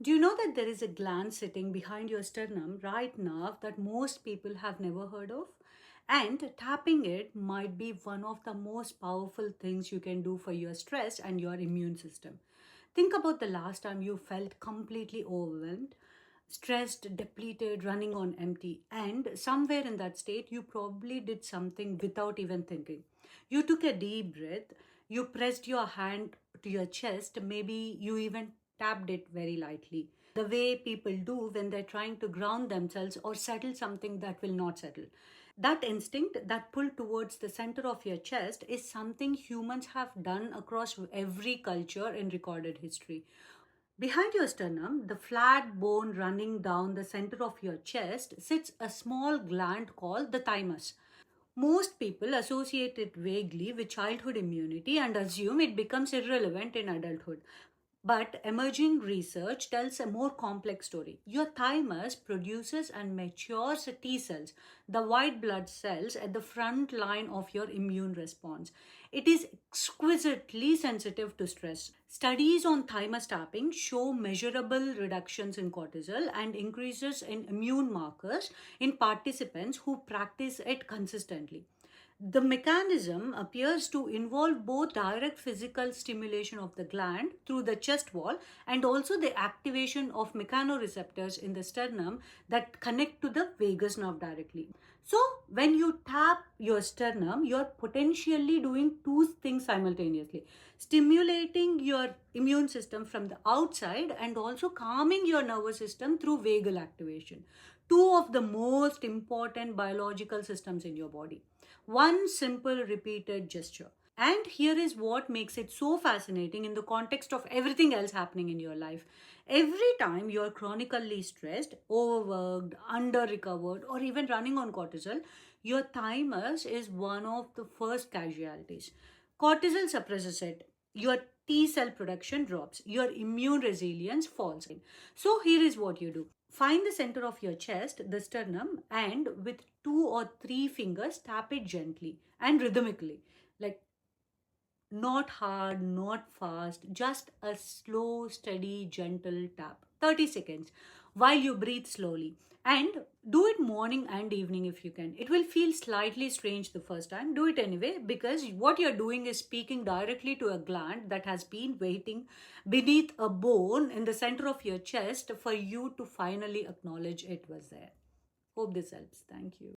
Do you know that there is a gland sitting behind your sternum right now that most people have never heard of? And tapping it might be one of the most powerful things you can do for your stress and your immune system. Think about the last time you felt completely overwhelmed, stressed, depleted, running on empty, and somewhere in that state, you probably did something without even thinking. You took a deep breath, you pressed your hand to your chest, maybe you even tapped it very lightly. The way people do when they're trying to ground themselves or settle something that will not settle. That instinct, that pull towards the center of your chest, is something humans have done across every culture in recorded history. Behind your sternum, the flat bone running down the center of your chest, sits a small gland called the thymus. Most people associate it vaguely with childhood immunity and assume it becomes irrelevant in adulthood. But emerging research tells a more complex story. Your thymus produces and matures T cells, the white blood cells at the front line of your immune response. It is exquisitely sensitive to stress. Studies on thymus tapping show measurable reductions in cortisol and increases in immune markers in participants who practice it consistently. The mechanism appears to involve both direct physical stimulation of the gland through the chest wall and also the activation of mechanoreceptors in the sternum that connect to the vagus nerve directly. So, when you tap your sternum, you're potentially doing two things simultaneously, stimulating your immune system from the outside and also calming your nervous system through vagal activation. Two of the most important biological systems in your body. One simple repeated gesture. And here is what makes it so fascinating in the context of everything else happening in your life. Every time you're chronically stressed, overworked, under recovered, or even running on cortisol, your thymus is one of the first casualties. Cortisol suppresses it. Your T cell production drops. Your immune resilience falls. So here is what you do. Find the center of your chest, the sternum, and with two or three fingers, tap it gently and rhythmically. Like not hard, not fast, just a slow, steady, gentle tap. 30 seconds while you breathe slowly. And do it morning and evening if you can. It will feel slightly strange the first time. Do it anyway because what you're doing is speaking directly to a gland that has been waiting beneath a bone in the center of your chest for you to finally acknowledge it was there. Hope this helps. Thank you.